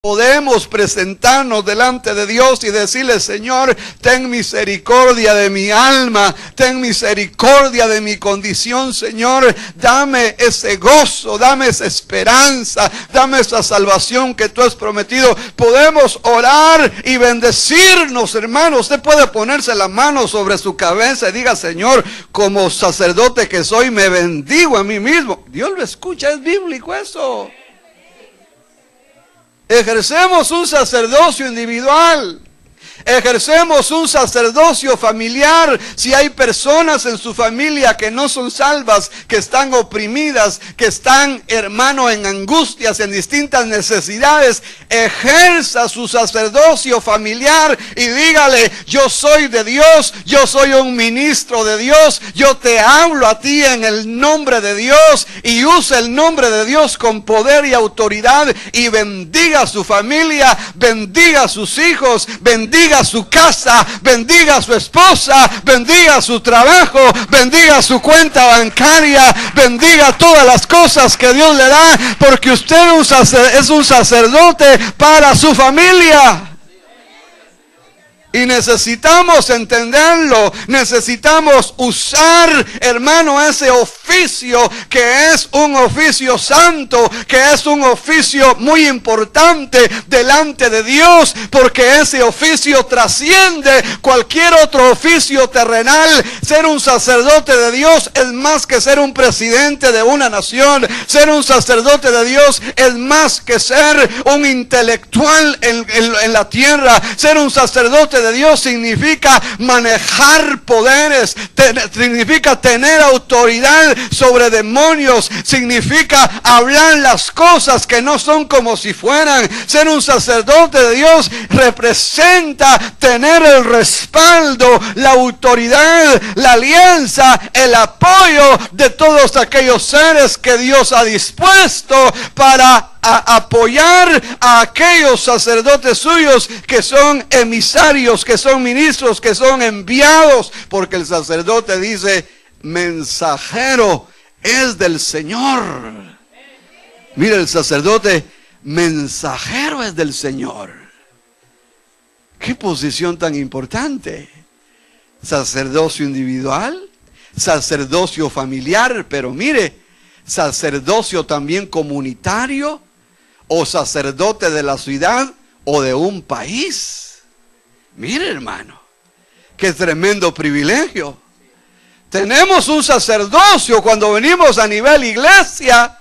podemos presentarnos delante de Dios y decirle: Señor, ten misericordia de mi alma, ten misericordia de mi condición, Señor, dame ese gozo, dame esa esperanza, dame esa salvación que tú has prometido. Podemos orar y bendecirnos, hermano. Usted puede ponerse la mano sobre su cabeza y diga: Señor, como sacerdote que soy, me bendigo a mí mismo. Dios lo escucha, es bíblico eso. Ejercemos un sacerdocio individual. Ejercemos un sacerdocio familiar. Si hay personas en su familia que no son salvas, que están oprimidas, que están, hermano, en angustias, en distintas necesidades, ejerza su sacerdocio familiar y dígale: yo soy de Dios, yo soy un ministro de Dios, yo te hablo a ti en el nombre de Dios, y use el nombre de Dios con poder y autoridad, y bendiga a su familia, bendiga a sus hijos, bendiga su casa, bendiga a su esposa, bendiga su trabajo, bendiga su cuenta bancaria, bendiga todas las cosas que Dios le da, porque usted es un sacerdote para su familia. Y necesitamos entenderlo, necesitamos usar, hermano, ese oficio que es un oficio santo, que es un oficio muy importante delante de Dios, porque ese oficio trasciende cualquier otro oficio terrenal. Ser un sacerdote de Dios es más que ser un presidente de una nación. Ser un sacerdote de Dios es más que ser un intelectual en la tierra. Ser un sacerdote de Dios significa manejar poderes, significa tener autoridad sobre demonios, significa hablar las cosas que no son como si fueran. Ser un sacerdote de Dios representa tener el respaldo, la autoridad, la alianza, el apoyo de todos aquellos seres que Dios ha dispuesto para apoyar a aquellos sacerdotes suyos que son emisarios, que son ministros, que son enviados, porque el sacerdote dice: mensajero es del Señor. Mira, el sacerdote mensajero es del Señor. Qué posición tan importante. Sacerdocio individual, sacerdocio familiar, pero mire, sacerdocio también comunitario, o sacerdote de la ciudad o de un país. Mire, hermano, qué tremendo privilegio. Tenemos un sacerdocio cuando venimos a nivel iglesia.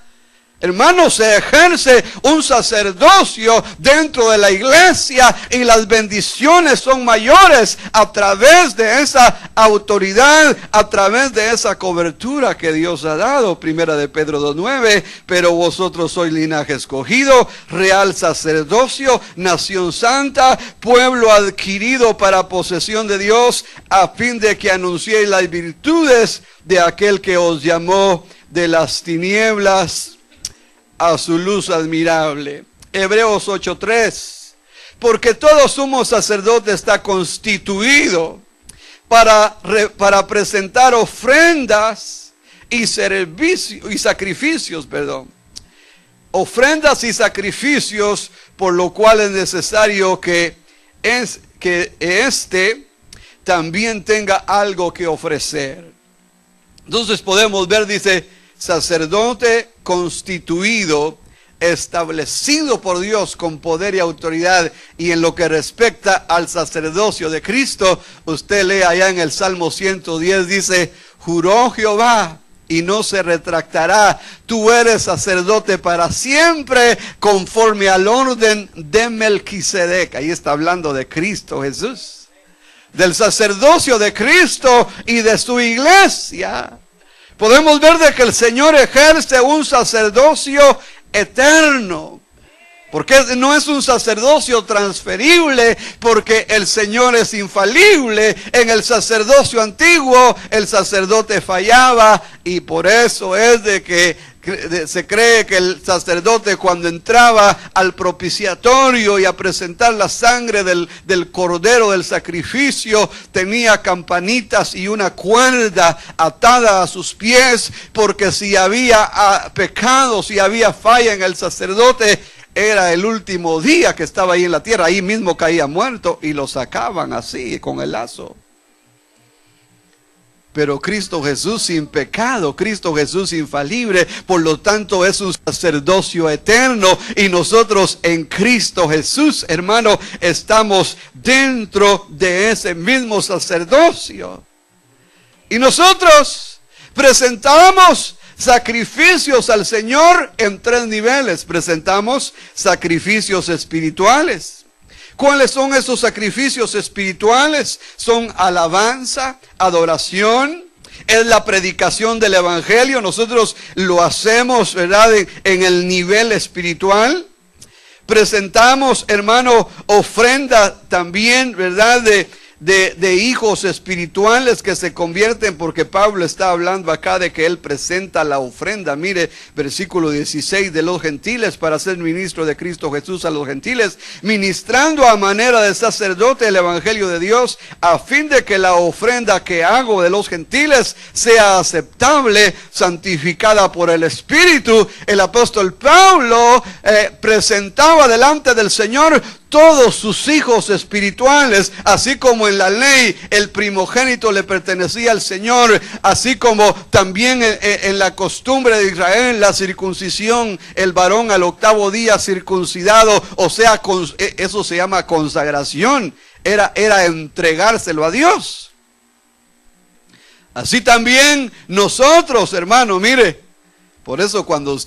Hermano, se ejerce un sacerdocio dentro de la iglesia y las bendiciones son mayores a través de esa autoridad, a través de esa cobertura que Dios ha dado. Primera de Pedro 2:9, pero vosotros sois linaje escogido, real sacerdocio, nación santa, pueblo adquirido para posesión de Dios, a fin de que anunciéis las virtudes de aquel que os llamó de las tinieblas a su luz admirable. Hebreos 8:3, porque todo sumo sacerdote está constituido para presentar ofrendas y sacrificios, ofrendas y sacrificios, por lo cual es necesario que éste también tenga algo que ofrecer. Entonces podemos ver, dice, sacerdote constituido, establecido por Dios con poder y autoridad. Y en lo que respecta al sacerdocio de Cristo, usted lee allá en el Salmo 110, dice: juró Jehová y no se retractará, tú eres sacerdote para siempre, conforme al orden de Melquisedec. Ahí está hablando de Cristo Jesús, del sacerdocio de Cristo y de su iglesia. Podemos ver de que el Señor ejerce un sacerdocio eterno, porque no es un sacerdocio transferible, porque el Señor es infalible. En el sacerdocio antiguo el sacerdote fallaba, y por eso es de que se cree que el sacerdote, cuando entraba al propiciatorio y a presentar la sangre del cordero del sacrificio, tenía campanitas y una cuerda atada a sus pies, porque si había pecado, si había falla en el sacerdote, era el último día que estaba ahí en la tierra, ahí mismo caía muerto y lo sacaban así con el lazo. Pero Cristo Jesús sin pecado, Cristo Jesús infalible, por lo tanto es un sacerdocio eterno, y nosotros en Cristo Jesús, hermano, estamos dentro de ese mismo sacerdocio. Y nosotros presentamos sacrificios al Señor en 3 niveles. Presentamos sacrificios espirituales. ¿Cuáles son esos sacrificios espirituales? Son alabanza, adoración, es la predicación del evangelio. Nosotros lo hacemos, ¿verdad?, en el nivel espiritual. Presentamos, hermano, ofrenda también, ¿verdad?, de hijos espirituales que se convierten, porque Pablo está hablando acá de que él presenta la ofrenda. Mire, versículo 16, de los gentiles, para ser ministro de Cristo Jesús a los gentiles, ministrando a manera de sacerdote el evangelio de Dios, a fin de que la ofrenda que hago de los gentiles sea aceptable, santificada por el Espíritu. El apóstol Pablo presentaba delante del Señor todos sus hijos espirituales, así como en la ley el primogénito le pertenecía al Señor, así como también en la costumbre de Israel, en la circuncisión, el varón al 8º día circuncidado, o sea, eso se llama consagración, era entregárselo a Dios. Así también nosotros, hermano, mire, por eso cuando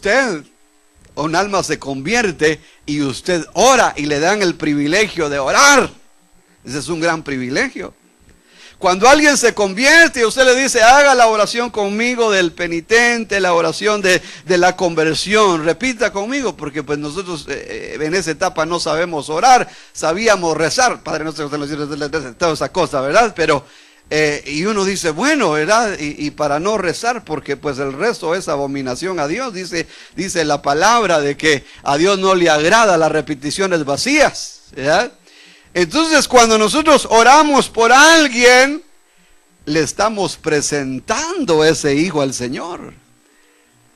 un alma se convierte y usted ora y le dan el privilegio de orar, ese es un gran privilegio. Cuando alguien se convierte y usted le dice, haga la oración conmigo del penitente, la oración de la conversión, repita conmigo, porque pues nosotros en esa etapa no sabemos orar, sabíamos rezar, Padre nuestro, toda esa cosa, ¿verdad? Pero y uno dice, bueno, ¿verdad? Y para no rezar, porque pues el rezo es abominación a Dios, dice la palabra de que a Dios no le agrada las repeticiones vacías, ¿verdad? Entonces cuando nosotros oramos por alguien, le estamos presentando ese hijo al Señor.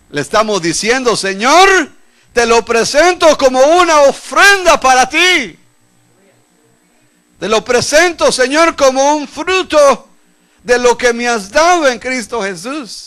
Le estamos diciendo, Señor, te lo presento como una ofrenda para ti. Te lo presento, Señor, como un fruto de lo que me has dado en Cristo Jesús.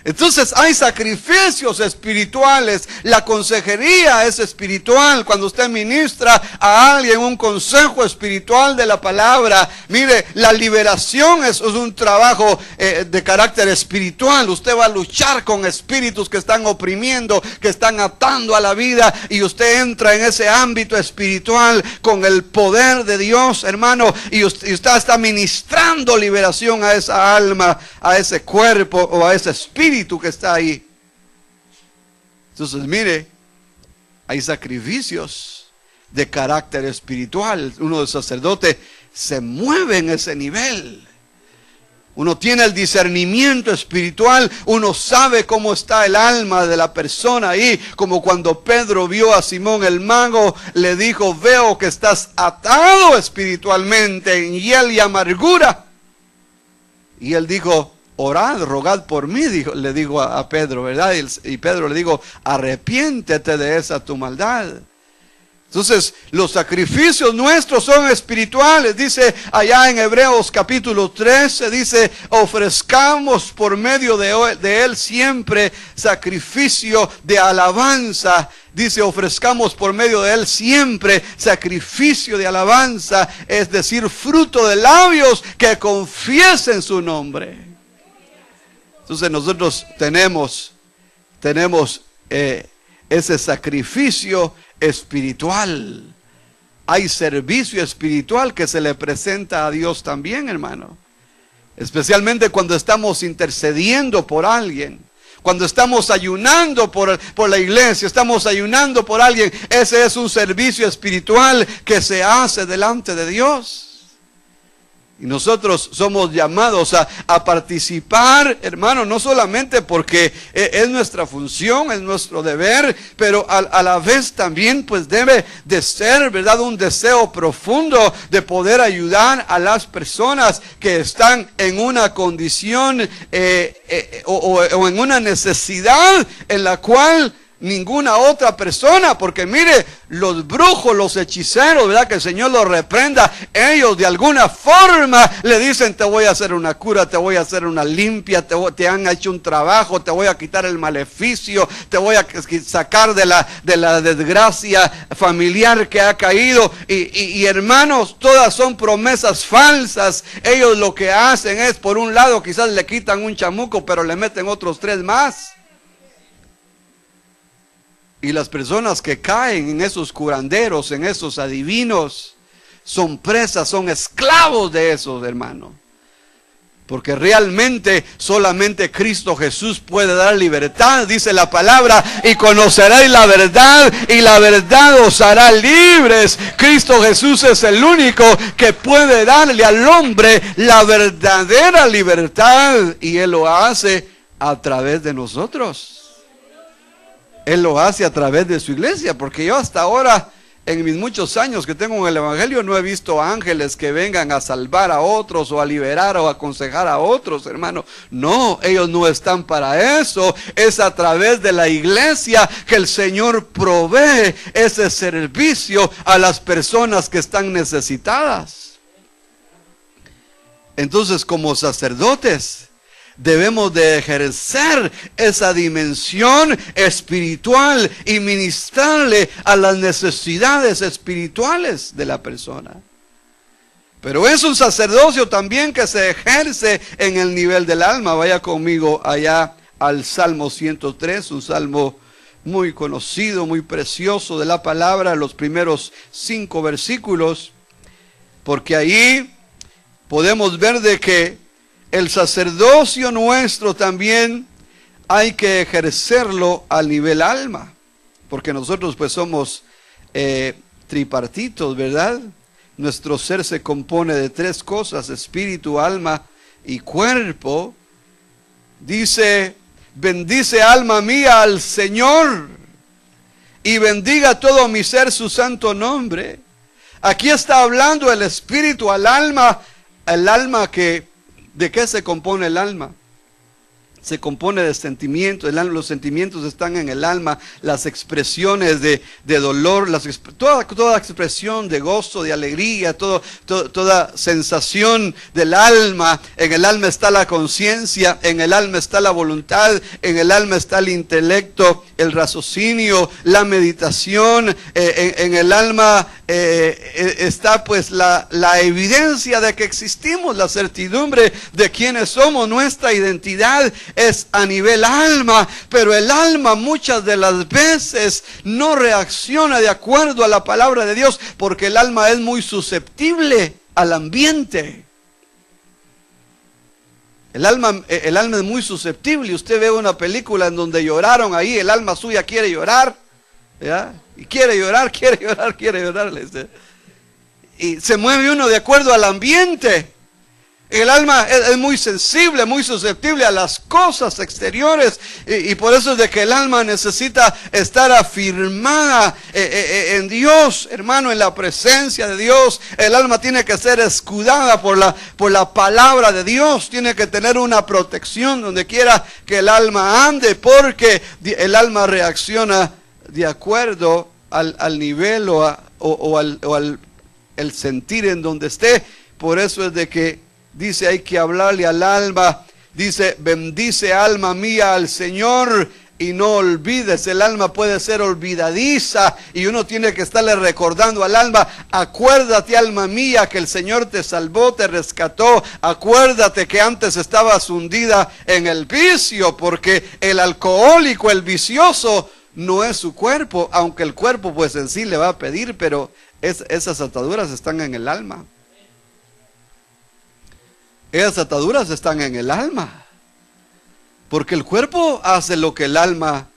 Entonces hay sacrificios espirituales. La consejería es espiritual. Cuando usted ministra a alguien un consejo espiritual de la palabra, mire, la liberación es un trabajo de carácter espiritual. Usted va a luchar con espíritus que están oprimiendo, que están atando a la vida, y usted entra en ese ámbito espiritual con el poder de Dios, hermano, y usted está ministrando liberación a esa alma, a ese cuerpo o a ese espíritu que está ahí. Entonces mire, hay sacrificios de carácter espiritual. Uno de sacerdote se mueve en ese nivel. Uno tiene el discernimiento espiritual, uno sabe cómo está el alma de la persona ahí, como cuando Pedro vio a Simón el mago, le dijo, veo que estás atado espiritualmente en hiel y amargura. Y él dijo, orad, rogad por mí, le digo a Pedro, ¿verdad? Y Pedro le dijo, arrepiéntete de esa tu maldad. Entonces, los sacrificios nuestros son espirituales. Dice allá en Hebreos capítulo 13, dice, ofrezcamos por medio de él siempre sacrificio de alabanza. Dice, ofrezcamos por medio de él siempre sacrificio de alabanza, es decir, fruto de labios que confiesen su nombre. Entonces nosotros tenemos ese sacrificio espiritual. Hay servicio espiritual que se le presenta a Dios también, hermano. Especialmente cuando estamos intercediendo por alguien. Cuando estamos ayunando por la iglesia, estamos ayunando por alguien. Ese es un servicio espiritual que se hace delante de Dios. Y nosotros somos llamados a participar, hermano, no solamente porque es nuestra función, es nuestro deber, pero a la vez también pues debe de ser, ¿verdad?, un deseo profundo de poder ayudar a las personas que están en una condición o en una necesidad en la cual ninguna otra persona, porque mire, los brujos, los hechiceros, ¿verdad? Que el Señor los reprenda, ellos de alguna forma le dicen, te voy a hacer una cura, te voy a hacer una limpia, te han hecho un trabajo, te voy a quitar el maleficio, te voy a sacar de la desgracia familiar que ha caído, y hermanos, todas son promesas falsas. Ellos lo que hacen es, por un lado, quizás le quitan un chamuco, pero le meten otros 3 más. Y las personas que caen en esos curanderos, en esos adivinos, son presas, son esclavos de esos, hermanos. Porque realmente solamente Cristo Jesús puede dar libertad, dice la palabra, y conoceréis la verdad, y la verdad os hará libres. Cristo Jesús es el único que puede darle al hombre la verdadera libertad, y Él lo hace a través de nosotros. Él lo hace a través de su iglesia, porque yo hasta ahora, en mis muchos años que tengo en el Evangelio, no he visto ángeles que vengan a salvar a otros o a liberar o a aconsejar a otros, hermano. No, ellos no están para eso. Es a través de la iglesia que el Señor provee ese servicio a las personas que están necesitadas. Entonces, como sacerdotes, debemos de ejercer esa dimensión espiritual y ministrarle a las necesidades espirituales de la persona. Pero es un sacerdocio también que se ejerce en el nivel del alma. Vaya conmigo allá al Salmo 103, un salmo muy conocido, muy precioso de la palabra, los primeros 5 versículos, porque ahí podemos ver de que el sacerdocio nuestro también hay que ejercerlo al nivel alma, porque nosotros pues somos tripartitos, ¿verdad? Nuestro ser se compone de 3 cosas, espíritu, alma y cuerpo. Dice, bendice alma mía al Señor, y bendiga todo mi ser su santo nombre. Aquí está hablando el espíritu al alma, el alma que... ¿De qué se compone el alma? Se compone de sentimientos. Los sentimientos están en el alma. Las expresiones de dolor, toda expresión de gozo, de alegría, toda sensación del alma. En el alma está la conciencia, en el alma está la voluntad, en el alma está el intelecto, el raciocinio, la meditación. En el alma está pues la evidencia de que existimos, la certidumbre de quiénes somos. Nuestra identidad es a nivel alma, pero el alma muchas de las veces no reacciona de acuerdo a la palabra de Dios, porque el alma es muy susceptible al ambiente. El alma es muy susceptible. Usted ve una película en donde lloraron ahí, el alma suya quiere llorar, ¿ya? Y quiere llorar. Y se mueve uno de acuerdo al ambiente. El alma es muy sensible, muy susceptible a las cosas exteriores, y por eso es de que el alma necesita estar afirmada en Dios, hermano, en la presencia de Dios. El alma tiene que ser escudada por la palabra de Dios, tiene que tener una protección donde quiera que el alma ande, porque el alma reacciona de acuerdo al nivel o al sentir en donde esté. Por eso es de que dice, hay que hablarle al alma. Dice, bendice alma mía al Señor y no olvides. El alma puede ser olvidadiza y uno tiene que estarle recordando al alma, acuérdate alma mía que el Señor te salvó, te rescató. Acuérdate que antes estabas hundida en el vicio, porque el alcohólico, el vicioso, no es su cuerpo, aunque el cuerpo pues en sí le va a pedir, pero esas ataduras están en el alma. Esas ataduras están en el alma, porque el cuerpo hace lo que el alma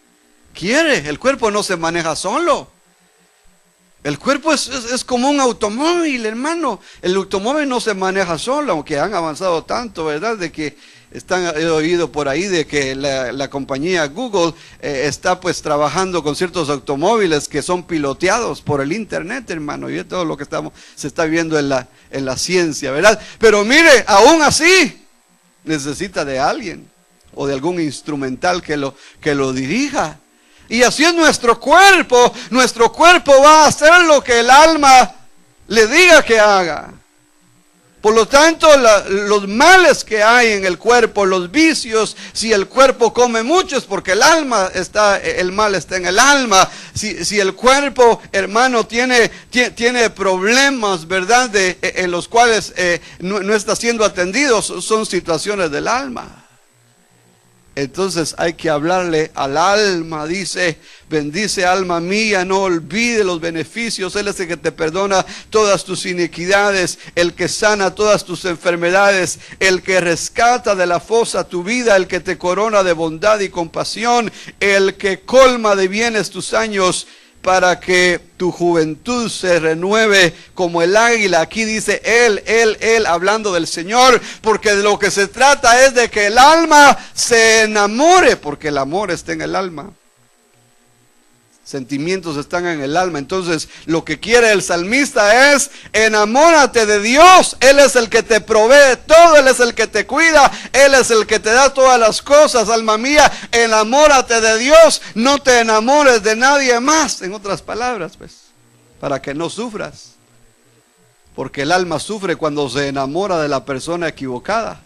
quiere. El cuerpo no se maneja solo. El cuerpo es como un automóvil, hermano. El automóvil no se maneja solo, aunque han avanzado tanto, ¿verdad? De que he oído por ahí de que la compañía Google está pues trabajando con ciertos automóviles que son piloteados por el internet, hermano. Y todo lo que se está viendo en la ciencia, ¿verdad? Pero mire, aún así necesita de alguien o de algún instrumental que lo dirija. Y así es nuestro cuerpo. Nuestro cuerpo va a hacer lo que el alma le diga que haga. Por lo tanto, los males que hay en el cuerpo, los vicios, si el cuerpo come mucho es porque el mal está en el alma. Si el cuerpo, hermano, tiene problemas, ¿verdad? En los cuales no está siendo atendido, son situaciones del alma. Entonces hay que hablarle al alma, dice, bendice alma mía, no olvide los beneficios. Él es el que te perdona todas tus iniquidades, el que sana todas tus enfermedades, el que rescata de la fosa tu vida, el que te corona de bondad y compasión, el que colma de bienes tus años, para que tu juventud se renueve como el águila. Aquí dice él, hablando del Señor, porque de lo que se trata es de que el alma se enamore, porque el amor está en el alma. Sentimientos están en el alma. Entonces lo que quiere el salmista es: enamórate de Dios. Él es el que te provee todo, Él es el que te cuida, Él es el que te da todas las cosas. Alma mía, enamórate de Dios, no te enamores de nadie más. En otras palabras, pues, para que no sufras, porque el alma sufre cuando se enamora de la persona equivocada.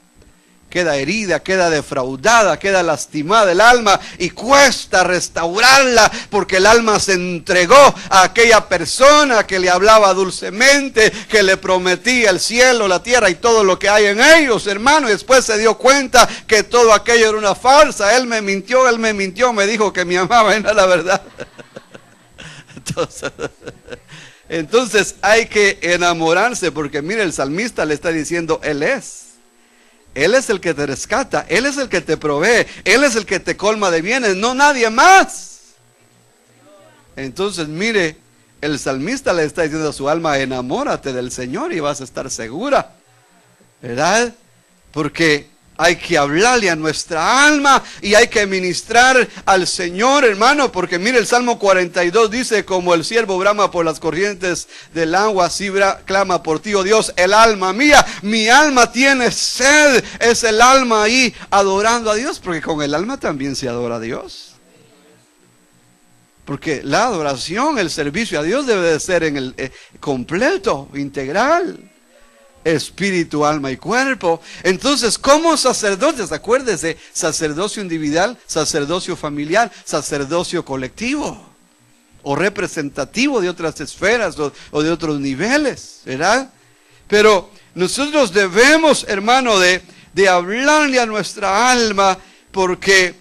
Queda herida, queda defraudada, queda lastimada el alma y cuesta restaurarla, porque el alma se entregó a aquella persona que le hablaba dulcemente, que le prometía el cielo, la tierra y todo lo que hay en ellos, hermano, y después se dio cuenta que todo aquello era una farsa. Él me mintió, me dijo que me amaba y no era la verdad. Entonces hay que enamorarse, porque mire, el salmista le está diciendo: Él es el que te rescata, Él es el que te provee, Él es el que te colma de bienes, no nadie más. Entonces mire, el salmista le está diciendo a su alma: enamórate del Señor y vas a estar segura, ¿verdad? Porque hay que hablarle a nuestra alma y hay que ministrar al Señor, hermano, porque mire, el Salmo 42 dice: como el siervo brama por las corrientes del agua, así clama por ti, oh Dios, el alma mía. Mi alma tiene sed. Es el alma ahí adorando a Dios, porque con el alma también se adora a Dios. Porque la adoración, el servicio a Dios debe de ser en el completo, integral. Espíritu, alma y cuerpo. Entonces, como sacerdotes, acuérdese: sacerdocio individual, sacerdocio familiar, sacerdocio colectivo o representativo de otras esferas o de otros niveles, ¿verdad? Pero nosotros debemos, hermano, de hablarle a nuestra alma, porque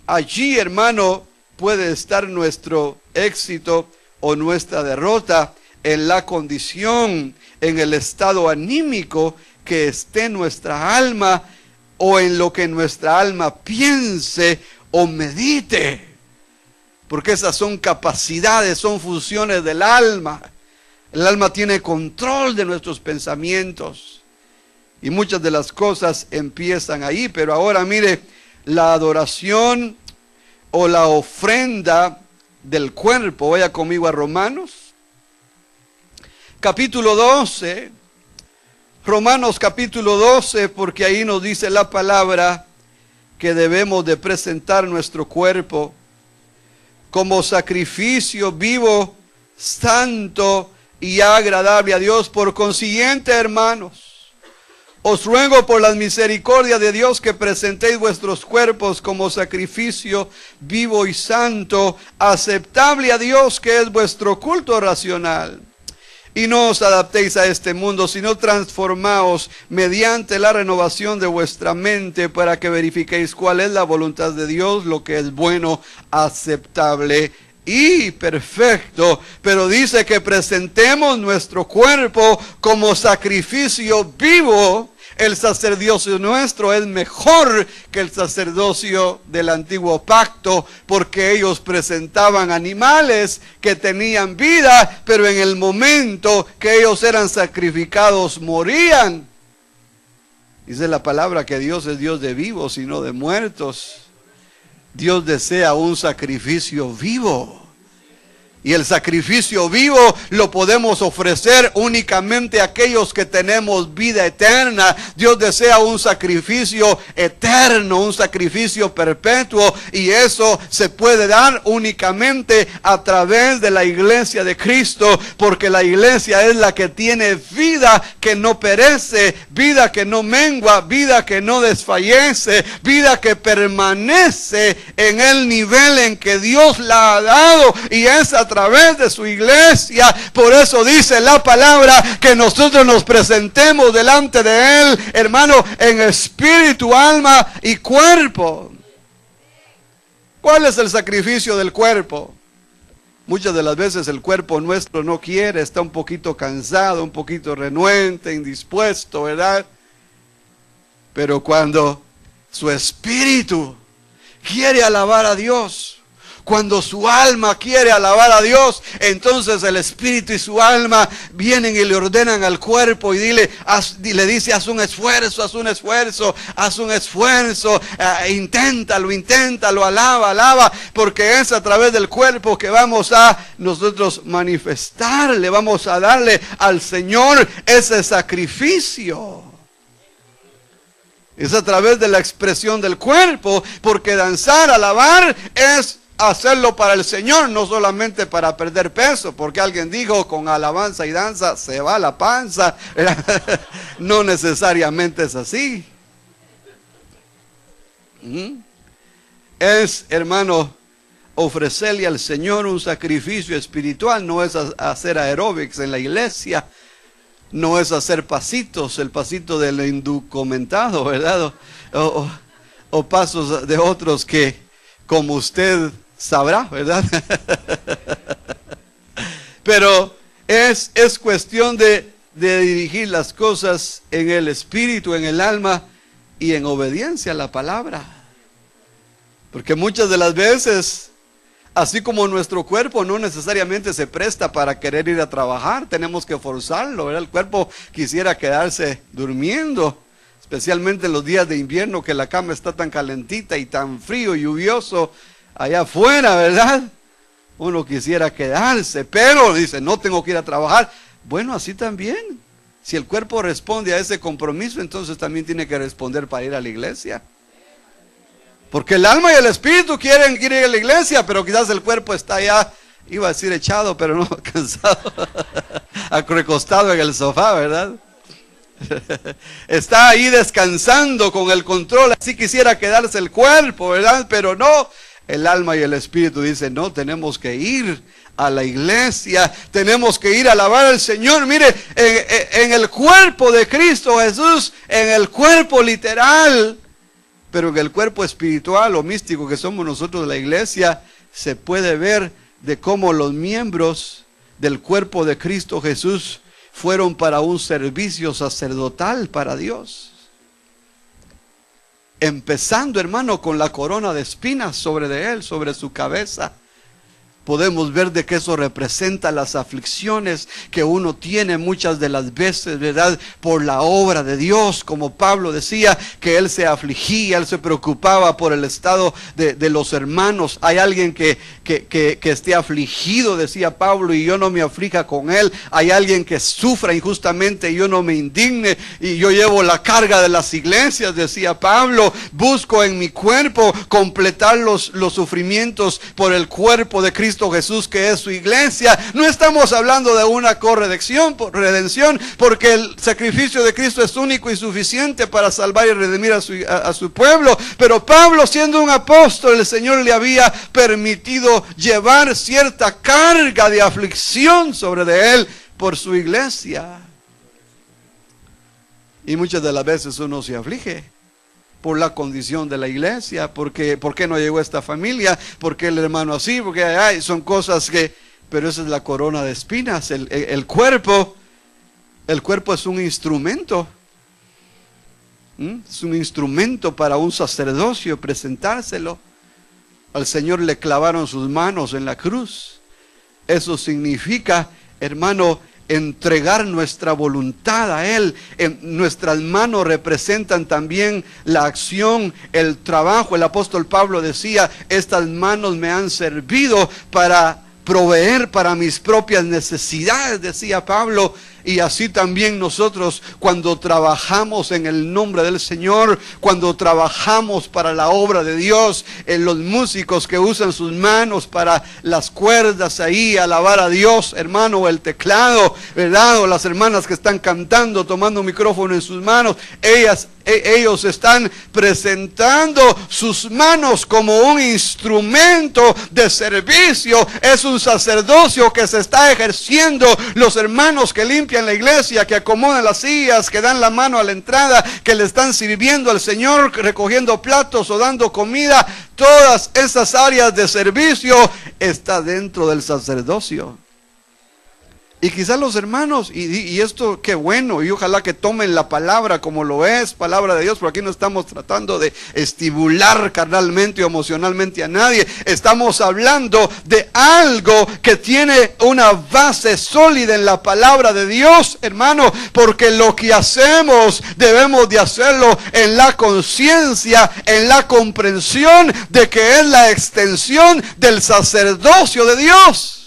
allí, hermano, puede estar nuestro éxito o nuestra derrota, en la condición, en el estado anímico que esté nuestra alma, o en lo que nuestra alma piense o medite. Porque esas son capacidades, son funciones del alma. El alma tiene control de nuestros pensamientos. Y muchas de las cosas empiezan ahí. Pero ahora mire, la adoración o la ofrenda del cuerpo. Vaya conmigo a Romanos. Capítulo 12, Romanos capítulo 12, porque ahí nos dice la palabra que debemos de presentar nuestro cuerpo como sacrificio vivo, santo y agradable a Dios. Por consiguiente, hermanos, os ruego por las misericordias de Dios que presentéis vuestros cuerpos como sacrificio vivo y santo, aceptable a Dios, que es vuestro culto racional. Y no os adaptéis a este mundo, sino transformaos mediante la renovación de vuestra mente, para que verifiquéis cuál es la voluntad de Dios, lo que es bueno, aceptable y perfecto. Pero dice que presentemos nuestro cuerpo como sacrificio vivo. El sacerdocio nuestro es mejor que el sacerdocio del antiguo pacto, porque ellos presentaban animales que tenían vida, pero en el momento que ellos eran sacrificados morían. Dice la palabra que Dios es Dios de vivos y no de muertos. Dios desea un sacrificio vivo. Y el sacrificio vivo lo podemos ofrecer únicamente a aquellos que tenemos vida eterna. Dios desea un sacrificio eterno, un sacrificio perpetuo. Y eso se puede dar únicamente a través de la iglesia de Cristo. Porque la iglesia es la que tiene vida que no perece, vida que no mengua, vida que no desfallece, vida que permanece en el nivel en que Dios la ha dado. Y es a través de su iglesia. Por eso dice la palabra que nosotros nos presentemos delante de Él, hermano, en espíritu, alma y cuerpo. ¿Cuál es el sacrificio del cuerpo? Muchas de las veces el cuerpo nuestro no quiere, está un poquito cansado, un poquito renuente, indispuesto, ¿verdad? Pero cuando su espíritu quiere alabar a Dios, cuando su alma quiere alabar a Dios, entonces el espíritu y su alma vienen y le ordenan al cuerpo y le dice, haz un esfuerzo, inténtalo, alaba, porque es a través del cuerpo que vamos a nosotros manifestarle, vamos a darle al Señor ese sacrificio. Es a través de la expresión del cuerpo, porque danzar, alabar es hacerlo para el Señor, no solamente para perder peso, porque alguien dijo, con alabanza y danza se va la panza. No necesariamente es así. Es, hermano, ofrecerle al Señor un sacrificio espiritual. No es hacer aeróbics en la iglesia, no es hacer pasitos, el pasito del inducomentado, ¿verdad? O pasos de otros que, como usted sabrá, ¿verdad? Pero es cuestión de dirigir las cosas en el espíritu, en el alma y en obediencia a la palabra. Porque muchas de las veces, así como nuestro cuerpo no necesariamente se presta para querer ir a trabajar, tenemos que forzarlo, ¿verdad? El cuerpo quisiera quedarse durmiendo, especialmente en los días de invierno, que la cama está tan calentita y tan frío, lluvioso allá afuera, ¿verdad? Uno quisiera quedarse, pero dice, no tengo que ir a trabajar. Bueno, así también. Si el cuerpo responde a ese compromiso, entonces también tiene que responder para ir a la iglesia. Porque el alma y el espíritu quieren ir a la iglesia, pero quizás el cuerpo está ya, iba a decir echado, pero no, cansado, recostado en el sofá, ¿verdad? Está ahí descansando con el control, así quisiera quedarse el cuerpo, ¿verdad? Pero no. El alma y el espíritu dicen, no, tenemos que ir a la iglesia, tenemos que ir a alabar al Señor. Mire, en el cuerpo de Cristo Jesús, en el cuerpo literal, pero en el cuerpo espiritual o místico que somos nosotros de la iglesia, se puede ver de cómo los miembros del cuerpo de Cristo Jesús fueron para un servicio sacerdotal para Dios. Empezando, hermano, con la corona de espinas sobre su cabeza. Podemos ver de que eso representa las aflicciones que uno tiene muchas de las veces, ¿verdad? Por la obra de Dios, como Pablo decía, que él se afligía, él se preocupaba por el estado de los hermanos. Hay alguien que esté afligido, decía Pablo, y yo no me aflija con él. Hay alguien que sufra injustamente y yo no me indigne, y yo llevo la carga de las iglesias, decía Pablo. Busco en mi cuerpo completar los sufrimientos por el cuerpo de Cristo Jesús, que es su iglesia. No estamos hablando de una redención, porque el sacrificio de Cristo es único y suficiente para salvar y redimir a su pueblo. Pero Pablo, siendo un apóstol, el Señor le había permitido llevar cierta carga de aflicción sobre de él por su iglesia. Y muchas de las veces uno se aflige por la condición de la iglesia, ¿por qué no llegó esta familia? ¿Por qué el hermano así? Porque son cosas que, pero esa es la corona de espinas. El cuerpo es un instrumento. Es un instrumento para un sacerdocio presentárselo. Al Señor le clavaron sus manos en la cruz. Eso significa, hermano, entregar nuestra voluntad a Él. Nuestras manos representan también la acción, el trabajo. El apóstol Pablo decía, estas manos me han servido para proveer para mis propias necesidades, decía Pablo. Y así también nosotros, cuando trabajamos en el nombre del Señor, cuando trabajamos para la obra de Dios, los músicos que usan sus manos para las cuerdas ahí, alabar a Dios, hermano, o el teclado, ¿verdad? O las hermanas que están cantando, tomando un micrófono en sus manos, ellos están presentando sus manos como un instrumento de servicio. Es un sacerdocio que se está ejerciendo. Los hermanos que limpian la iglesia, que acomodan las sillas, que dan la mano a la entrada, que le están sirviendo al Señor, recogiendo platos o dando comida, todas esas áreas de servicio está dentro del sacerdocio. Y quizás los hermanos, y esto qué bueno, y ojalá que tomen la palabra como lo es, palabra de Dios, porque aquí no estamos tratando de estimular carnalmente o emocionalmente a nadie. Estamos hablando de algo que tiene una base sólida en la palabra de Dios, hermano, porque lo que hacemos debemos de hacerlo en la conciencia, en la comprensión de que es la extensión del sacerdocio de Dios.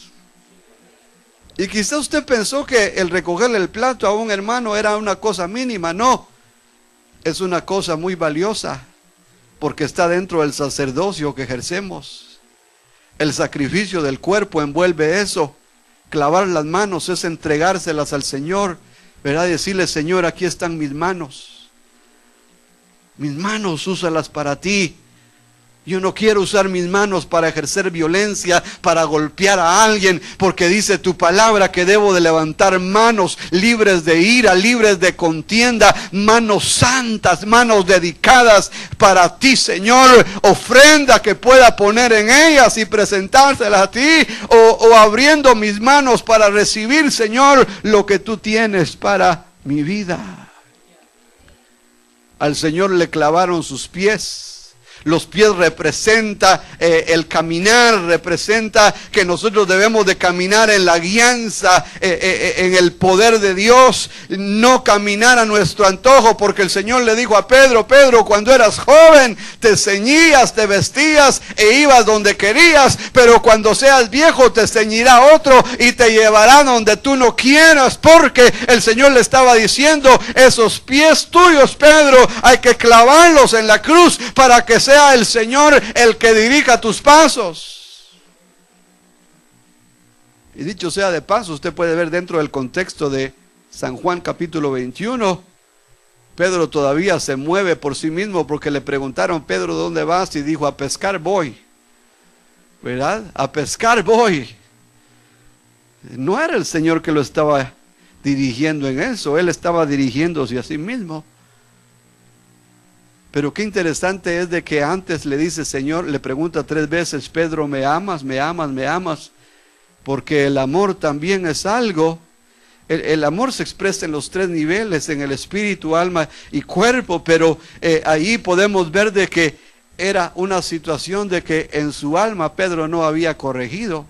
Y quizá usted pensó que el recogerle el plato a un hermano era una cosa mínima. No, es una cosa muy valiosa, porque está dentro del sacerdocio que ejercemos. El sacrificio del cuerpo envuelve eso. Clavar las manos es entregárselas al Señor, ¿verdad? Decirle: Señor, aquí están mis manos. Mis manos, úsalas para ti. Yo no quiero usar mis manos para ejercer violencia, para golpear a alguien, porque dice tu palabra que debo de levantar manos libres de ira, libres de contienda, manos santas, manos dedicadas para ti, Señor. Ofrenda que pueda poner en ellas y presentárselas a ti, o abriendo mis manos para recibir, Señor, lo que tú tienes para mi vida. Al Señor le clavaron sus pies. Los pies representa el caminar, representa que nosotros debemos de caminar en la guianza, en el poder de Dios, no caminar a nuestro antojo, porque el Señor le dijo a Pedro: Pedro, cuando eras joven te ceñías, te vestías e ibas donde querías, pero cuando seas viejo te ceñirá otro y te llevará donde tú no quieras. Porque el Señor le estaba diciendo: esos pies tuyos, Pedro, hay que clavarlos en la cruz para que sea el Señor el que dirija tus pasos. Y dicho sea de paso, usted puede ver dentro del contexto de San Juan capítulo 21, Pedro todavía se mueve por sí mismo, porque le preguntaron: Pedro, ¿dónde vas? Y dijo: a pescar voy, ¿verdad? A pescar voy. No era el Señor que lo estaba dirigiendo en eso, él estaba dirigiéndose a sí mismo. Pero qué interesante es de que antes le dice: Señor, le pregunta 3 veces: Pedro, ¿me amas? ¿Me amas? ¿Me amas? Porque el amor también es algo. El amor se expresa en los 3 niveles, en el espíritu, alma y cuerpo. Pero ahí podemos ver de que era una situación de que en su alma Pedro no había corregido.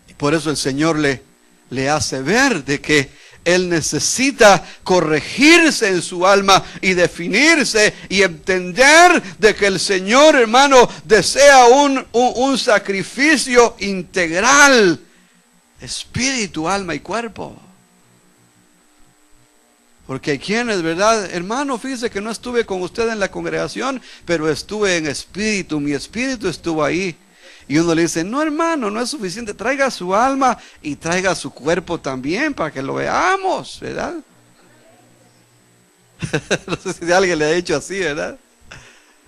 Y por eso el Señor le hace ver de que él necesita corregirse en su alma y definirse y entender de que el Señor, hermano, desea un sacrificio integral, espíritu, alma y cuerpo. Porque hay quienes, ¿verdad? Hermano, fíjese que no estuve con usted en la congregación, pero estuve en espíritu, mi espíritu estuvo ahí. Y uno le dice: no, hermano, no es suficiente, traiga su alma y traiga su cuerpo también para que lo veamos, ¿verdad? No sé si alguien le ha dicho así, ¿verdad?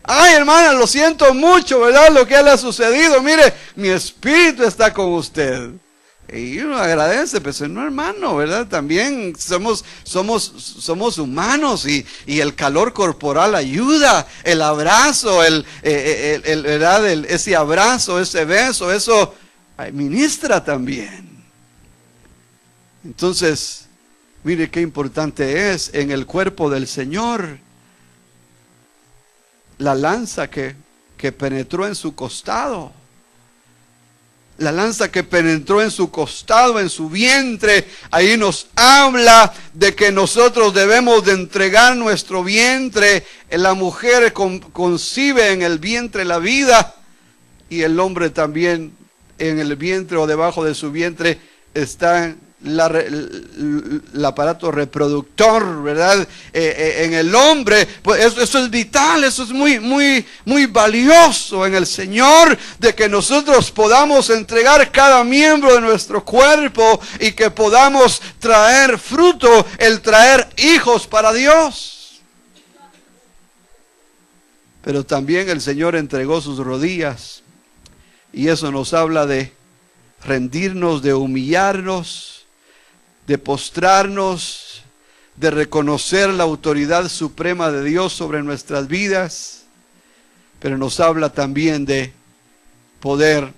Ay, hermana, lo siento mucho, ¿verdad? Lo que le ha sucedido, mire, mi espíritu está con usted. Y uno agradece, pero no, hermano, ¿verdad? También somos humanos y el calor corporal ayuda, el abrazo, ¿verdad? Ese abrazo, ese beso, eso ministra también. Entonces, mire qué importante es en el cuerpo del Señor la lanza que penetró en su costado. La lanza que penetró en su costado, en su vientre, ahí nos habla de que nosotros debemos de entregar nuestro vientre. La mujer concibe en el vientre la vida y el hombre también en el vientre o debajo de su vientre está el aparato reproductor, ¿verdad? En el hombre, pues eso es vital, eso es muy valioso en el Señor, de que nosotros podamos entregar cada miembro de nuestro cuerpo y que podamos traer fruto, el traer hijos para Dios. Pero también el Señor entregó sus rodillas, y eso nos habla de rendirnos, de humillarnos, de postrarnos, de reconocer la autoridad suprema de Dios sobre nuestras vidas, pero nos habla también de poder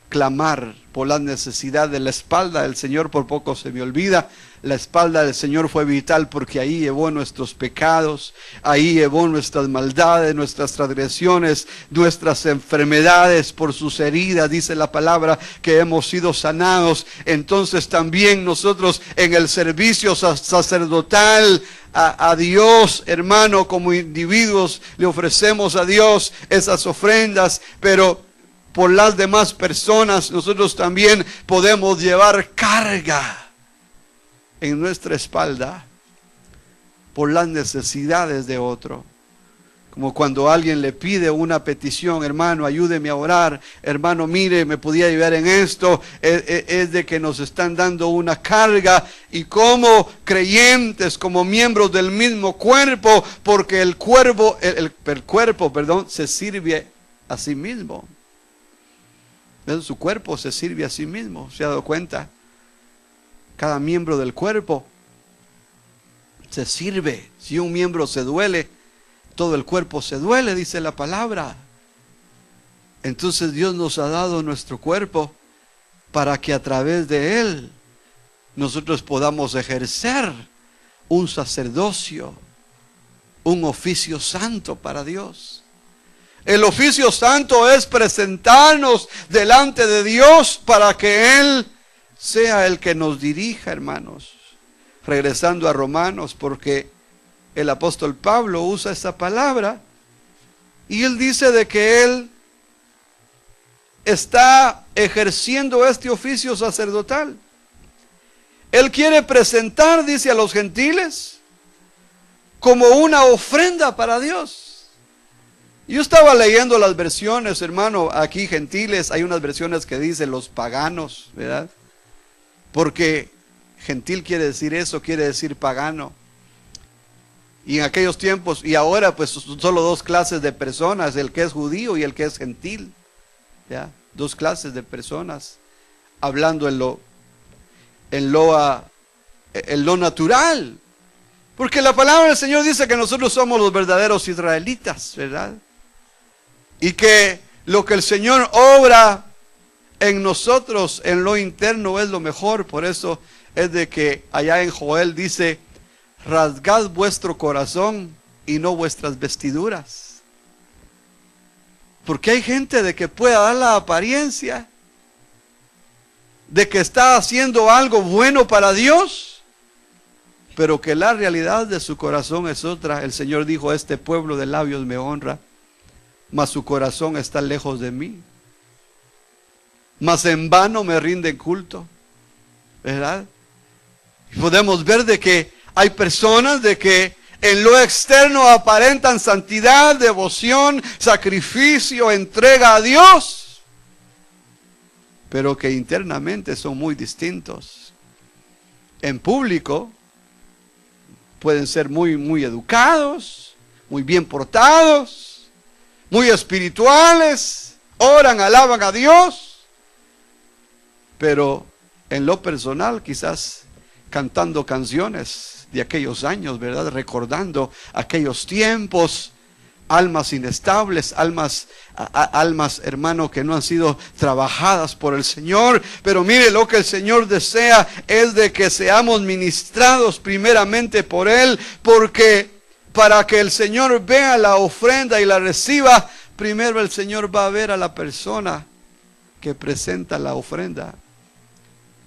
clamar por la necesidad de la espalda del Señor. Por poco se me olvida, la espalda del Señor fue vital porque ahí llevó nuestros pecados, ahí llevó nuestras maldades, nuestras transgresiones, nuestras enfermedades. Por sus heridas, dice la palabra, que hemos sido sanados. Entonces también nosotros en el servicio sacerdotal a Dios, hermano, como individuos le ofrecemos a Dios esas ofrendas, pero por las demás personas nosotros también podemos llevar carga en nuestra espalda por las necesidades de otro. Como cuando alguien le pide una petición: hermano, ayúdeme a orar, hermano, mire, me podía ayudar en esto. Es de que nos están dando una carga, y como creyentes, como miembros del mismo cuerpo, porque el cuerpo, se sirve a sí mismo. Su cuerpo se sirve a sí mismo. ¿Se ha dado cuenta? Cada miembro del cuerpo se sirve. Si un miembro se duele, todo el cuerpo se duele, dice la palabra. Entonces Dios nos ha dado nuestro cuerpo para que a través de él nosotros podamos ejercer un sacerdocio, un oficio santo para Dios. El oficio santo es presentarnos delante de Dios para que Él sea el que nos dirija, hermanos. Regresando a Romanos, porque el apóstol Pablo usa esa palabra, y él dice de que él está ejerciendo este oficio sacerdotal. Él quiere presentar, dice, a los gentiles como una ofrenda para Dios. Yo estaba leyendo las versiones, hermano, aquí gentiles. Hay unas versiones que dicen los paganos, ¿verdad? Porque gentil quiere decir eso, quiere decir pagano. Y en aquellos tiempos, y ahora pues solo dos clases de personas: el que es judío y el que es gentil, ¿ya? Dos clases de personas, hablando en lo natural. Porque la palabra del Señor dice que nosotros somos los verdaderos israelitas, ¿verdad? Y que lo que el Señor obra en nosotros, en lo interno, es lo mejor. Por eso es de que allá en Joel dice: rasgad vuestro corazón y no vuestras vestiduras. Porque hay gente de que pueda dar la apariencia de que está haciendo algo bueno para Dios, pero que la realidad de su corazón es otra. El Señor dijo: este pueblo de labios me honra, mas su corazón está lejos de mí. Mas en vano me rinden culto, ¿verdad? Y podemos ver de que hay personas de que en lo externo aparentan santidad, devoción, sacrificio, entrega a Dios, pero que internamente son muy distintos. En público pueden ser muy educados, muy bien portados, muy espirituales, oran, alaban a Dios, pero en lo personal quizás cantando canciones de aquellos años, ¿verdad? Recordando aquellos tiempos, almas inestables, almas, hermano, que no han sido trabajadas por el Señor. Pero mire, lo que el Señor desea es de que seamos ministrados primeramente por Él, porque para que el Señor vea la ofrenda y la reciba, primero el Señor va a ver a la persona que presenta la ofrenda.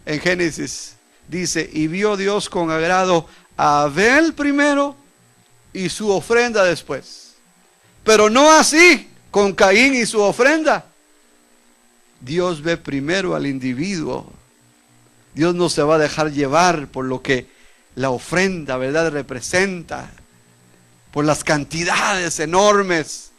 En Génesis dice: y vio Dios con agrado a Abel primero y su ofrenda después. Pero no así con Caín y su ofrenda. Dios ve primero al individuo. Dios no se va a dejar llevar por lo que la ofrenda, ¿verdad?, representa, por las cantidades enormes,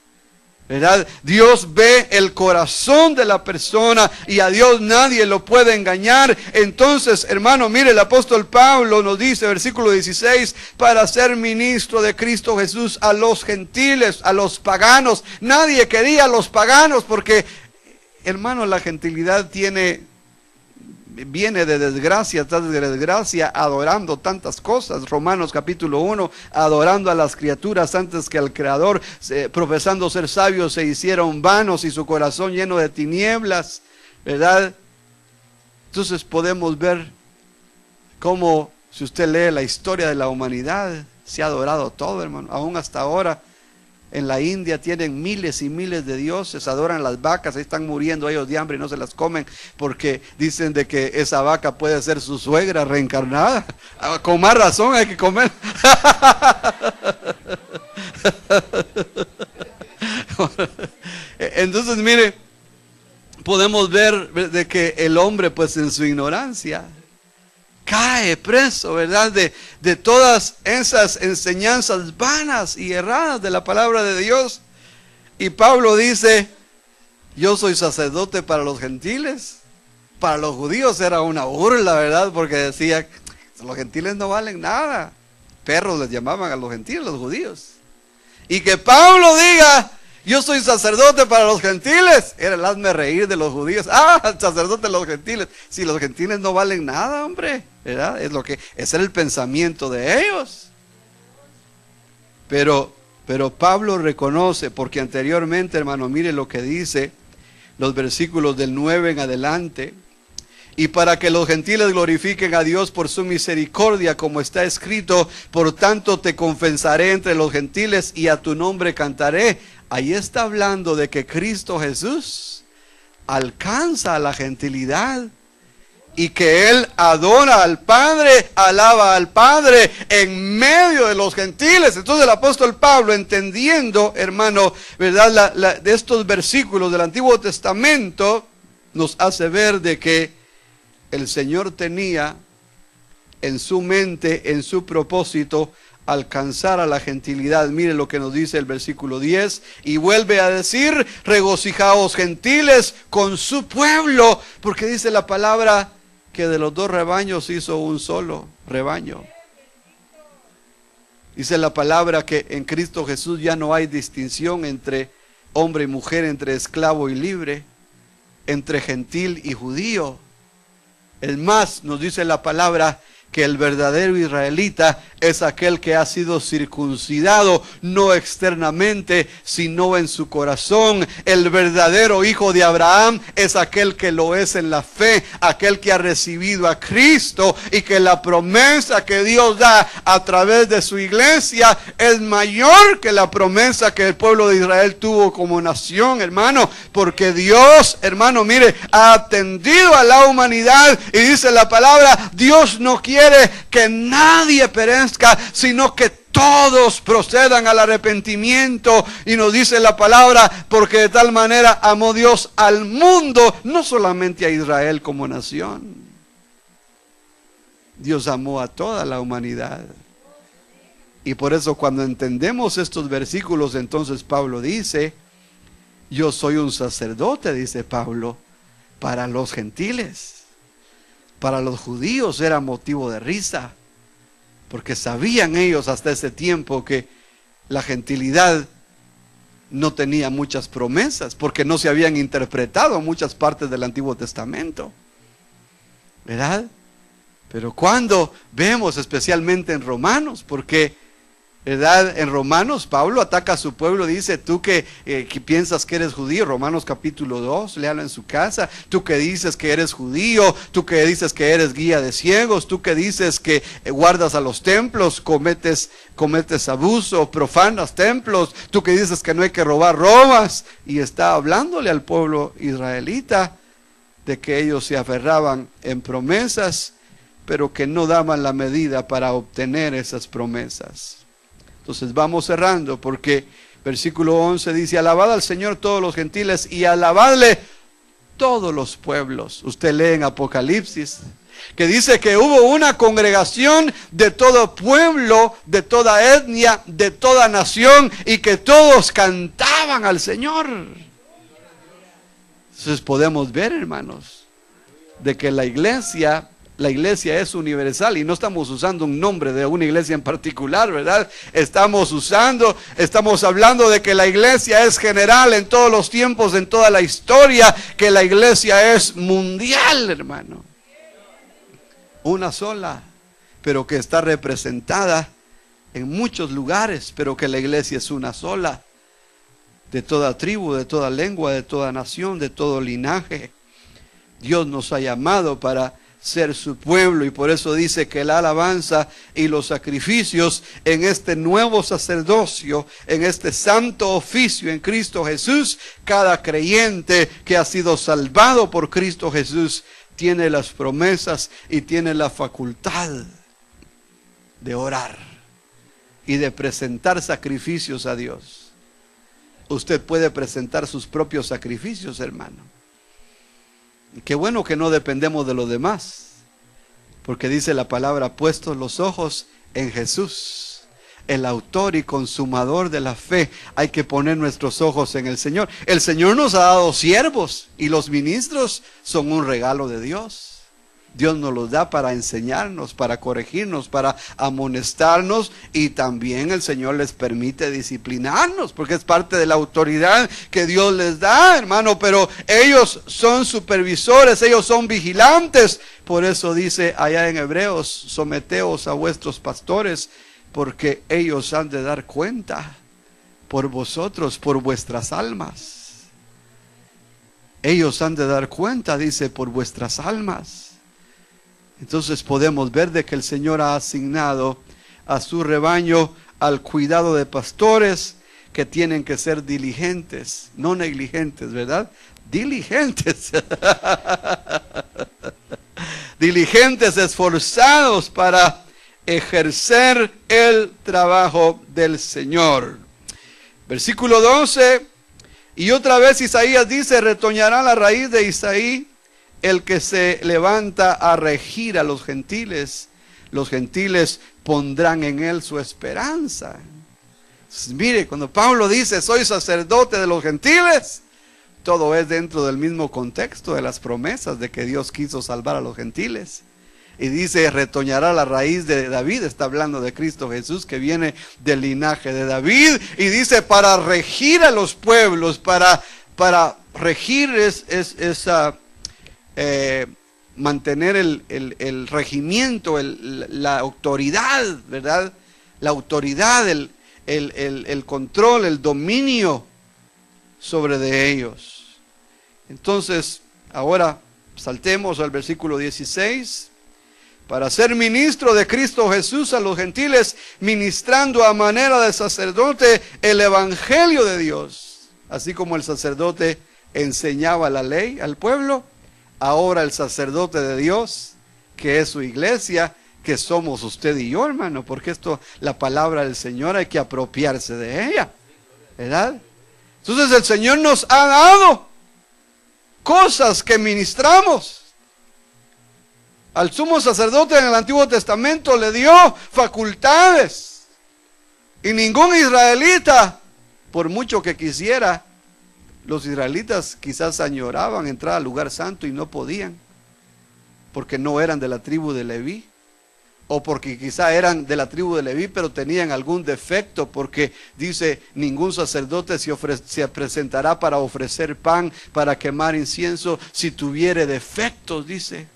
¿verdad? Dios ve el corazón de la persona y a Dios nadie lo puede engañar. Entonces, hermano, mire, el apóstol Pablo nos dice, versículo 16, para ser ministro de Cristo Jesús a los gentiles, a los paganos. Nadie quería a los paganos porque, hermano, la gentilidad viene de desgracia tras de desgracia, adorando tantas cosas. Romanos capítulo 1, adorando a las criaturas antes que al Creador, profesando ser sabios se hicieron vanos y su corazón lleno de tinieblas, ¿verdad? Entonces podemos ver cómo, si usted lee la historia de la humanidad, se ha adorado todo, hermano. Aún hasta ahora en la India tienen miles y miles de dioses, adoran las vacas, ahí están muriendo ellos de hambre y no se las comen porque dicen de que esa vaca puede ser su suegra reencarnada. Con más razón hay que comer. Entonces, mire, podemos ver de que el hombre, pues en su ignorancia, cae preso, ¿verdad?, de todas esas enseñanzas vanas y erradas de la palabra de Dios. Y Pablo dice, yo soy sacerdote para los gentiles. Para los judíos era una burla, ¿verdad?, porque decía, los gentiles no valen nada. Perros les llamaban a los gentiles, los judíos. Y que Pablo diga, yo soy sacerdote para los gentiles, era el hazme reír de los judíos. Sacerdote de los gentiles. Si los gentiles no valen nada, hombre, ¿verdad? Ese era el pensamiento de ellos. Pero Pablo reconoce, porque anteriormente, hermano, mire lo que dice los versículos del 9 en adelante. Y para que los gentiles glorifiquen a Dios por su misericordia, como está escrito, por tanto te confesaré entre los gentiles y a tu nombre cantaré. Ahí está hablando de que Cristo Jesús alcanza a la gentilidad y que Él adora al Padre, alaba al Padre en medio de los gentiles. Entonces el apóstol Pablo, entendiendo, hermano, ¿verdad?, de estos versículos del Antiguo Testamento, nos hace ver de que el Señor tenía en su mente, en su propósito, alcanzar a la gentilidad. Mire lo que nos dice el versículo 10, y vuelve a decir, regocijaos gentiles con su pueblo, porque dice la palabra que de los dos rebaños hizo un solo rebaño. Dice la palabra que en Cristo Jesús ya no hay distinción entre hombre y mujer, entre esclavo y libre, entre gentil y judío. Es más, nos dice la palabra que el verdadero israelita es aquel que ha sido circuncidado, no externamente, sino en su corazón. El verdadero hijo de Abraham es aquel que lo es en la fe, aquel que ha recibido a Cristo, y que la promesa que Dios da a través de su iglesia es mayor que la promesa que el pueblo de Israel tuvo como nación, hermano, porque Dios, hermano, mire, ha atendido a la humanidad, y dice la palabra, Dios no quiere que nadie perezca, sino que todos procedan al arrepentimiento. Y nos dice la palabra, porque de tal manera amó Dios al mundo, no solamente a Israel como nación. Dios amó a toda la humanidad. Y por eso cuando entendemos estos versículos, entonces Pablo dice, yo soy un sacerdote, dice Pablo, para los gentiles. Para los judíos era motivo de risa, porque sabían ellos hasta ese tiempo que la gentilidad no tenía muchas promesas, porque no se habían interpretado muchas partes del Antiguo Testamento, ¿verdad? Pero cuando vemos, especialmente en Romanos, porque, ¿verdad?, en Romanos Pablo ataca a su pueblo, dice, tú que piensas que eres judío, Romanos capítulo 2, léalo en su casa, tú que dices que eres judío, tú que dices que eres guía de ciegos, tú que dices que guardas a los templos, cometes abuso, profanas templos, tú que dices que no hay que robar, robas. Y está hablándole al pueblo israelita de que ellos se aferraban en promesas, pero que no daban la medida para obtener esas promesas. Entonces vamos cerrando, porque versículo 11 dice, alabad al Señor todos los gentiles y alabadle todos los pueblos. Usted lee en Apocalipsis que dice que hubo una congregación de todo pueblo, de toda etnia, de toda nación, y que todos cantaban al Señor. Entonces podemos ver, hermanos, de que la iglesia es universal, y no estamos usando un nombre de una iglesia en particular, ¿verdad? Estamos hablando de que la iglesia es general en todos los tiempos, en toda la historia, que la iglesia es mundial, hermano. Una sola, pero que está representada en muchos lugares, pero que la iglesia es una sola, de toda tribu, de toda lengua, de toda nación, de todo linaje. Dios nos ha llamado para ser su pueblo, y por eso dice que la alabanza y los sacrificios en este nuevo sacerdocio, en este santo oficio en Cristo Jesús, cada creyente que ha sido salvado por Cristo Jesús tiene las promesas y tiene la facultad de orar y de presentar sacrificios a Dios. Usted puede presentar sus propios sacrificios, hermano. Qué bueno que no dependemos de los demás, porque dice la palabra: puestos los ojos en Jesús, el autor y consumador de la fe. Hay que poner nuestros ojos en el Señor. El Señor nos ha dado siervos, y los ministros son un regalo de Dios. Dios nos los da para enseñarnos, para corregirnos, para amonestarnos, y también el Señor les permite disciplinarnos, porque es parte de la autoridad que Dios les da, hermano. Pero ellos son supervisores, ellos son vigilantes. Por eso dice allá en Hebreos: someteos a vuestros pastores, porque ellos han de dar cuenta por vosotros, por vuestras almas. Ellos han de dar cuenta, dice, por vuestras almas. Entonces podemos ver de que el Señor ha asignado a su rebaño al cuidado de pastores que tienen que ser diligentes, no negligentes, ¿verdad? Diligentes. Diligentes, esforzados para ejercer el trabajo del Señor. Versículo 12. Y otra vez Isaías dice: retoñará la raíz de Isaí el que se levanta a regir a los gentiles pondrán en él su esperanza. Entonces, mire, cuando Pablo dice: soy sacerdote de los gentiles, todo es dentro del mismo contexto de las promesas de que Dios quiso salvar a los gentiles. Y dice: retoñará la raíz de David. Está hablando de Cristo Jesús, que viene del linaje de David. Y dice: para regir a los pueblos, para regir mantener el regimiento, la autoridad, ¿verdad? La autoridad, el control, el dominio sobre de ellos. Entonces, ahora saltemos al versículo 16. Para ser ministro de Cristo Jesús a los gentiles, ministrando a manera de sacerdote el evangelio de Dios. Así como el sacerdote enseñaba la ley al pueblo, ahora el sacerdote de Dios, que es su iglesia, que somos usted y yo, hermano, porque esto, la palabra del Señor, hay que apropiarse de ella, ¿verdad? Entonces el Señor nos ha dado cosas que ministramos. Al sumo sacerdote en el Antiguo Testamento le dio facultades, y ningún israelita, por mucho que quisiera, los israelitas quizás añoraban entrar al lugar santo y no podían, porque no eran de la tribu de Leví, o porque quizá eran de la tribu de Leví pero tenían algún defecto, porque dice: ningún sacerdote se presentará para ofrecer pan, para quemar incienso, si tuviere defectos, dice.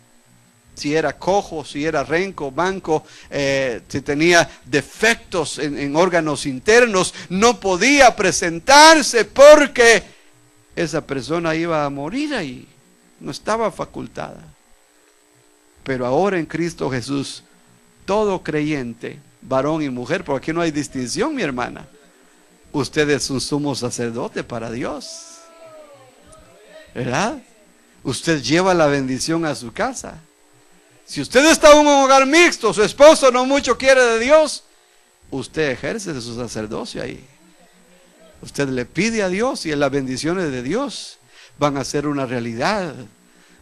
Si era cojo, si era renco, manco, si tenía defectos en órganos internos, no podía presentarse, porque esa persona iba a morir ahí, no estaba facultada. Pero ahora en Cristo Jesús, todo creyente, varón y mujer, porque aquí no hay distinción, mi hermana, usted es un sumo sacerdote para Dios, ¿verdad? Usted lleva la bendición a su casa. Si usted está en un hogar mixto, su esposo no mucho quiere de Dios, usted ejerce su sacerdocio ahí. Usted le pide a Dios y en las bendiciones de Dios. van a ser una realidad.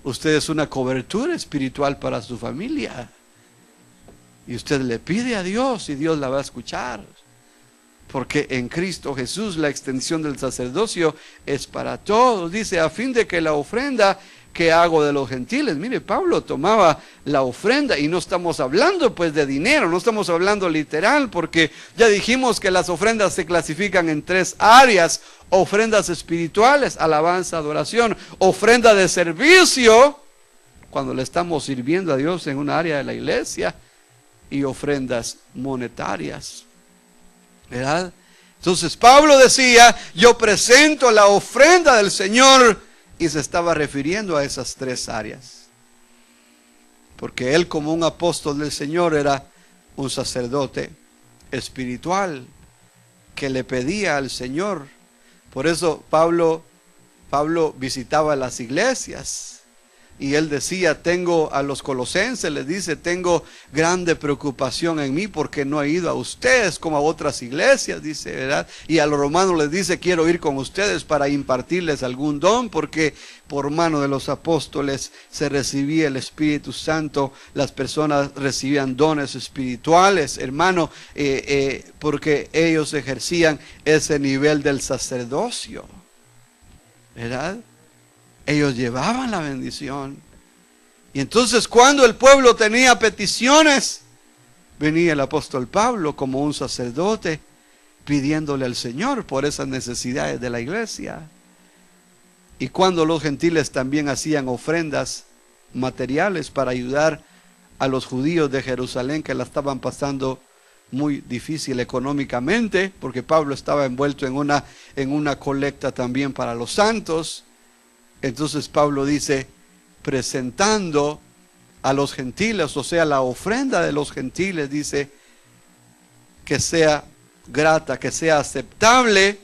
Usted es una cobertura espiritual para su familia. Y usted le pide a Dios y Dios la va a escuchar. Porque en Cristo Jesús la extensión del sacerdocio es para todos. Dice, a fin de que la ofrenda que hago de los gentiles. Mire, Pablo tomaba la ofrenda y no estamos hablando pues de dinero, no estamos hablando literal, porque ya dijimos que las ofrendas se clasifican en 3 áreas. Ofrendas espirituales, alabanza, adoración. Ofrenda de servicio, cuando le estamos sirviendo a Dios en una área de la iglesia. Y ofrendas monetarias, ¿verdad? Entonces Pablo decía, yo presento la ofrenda del Señor, y se estaba refiriendo a esas 3 áreas, porque él, como un apóstol del Señor, era un sacerdote espiritual que le pedía al Señor. Por eso Pablo visitaba las iglesias. Y él decía, tengo a los colosenses, les dice, tengo grande preocupación en mí porque no he ido a ustedes como a otras iglesias, dice, ¿verdad? Y a los romanos les dice, quiero ir con ustedes para impartirles algún don, porque por mano de los apóstoles se recibía el Espíritu Santo, las personas recibían dones espirituales, hermano, porque ellos ejercían ese nivel del sacerdocio, ¿verdad? Ellos llevaban la bendición. Y entonces cuando el pueblo tenía peticiones, venía el apóstol Pablo como un sacerdote pidiéndole al Señor por esas necesidades de la iglesia. Y cuando los gentiles también hacían ofrendas materiales para ayudar a los judíos de Jerusalén que la estaban pasando muy difícil económicamente, porque Pablo estaba envuelto en una colecta también para los santos. Entonces Pablo dice, presentando a los gentiles, o sea, la ofrenda de los gentiles, dice, que sea grata, que sea aceptable,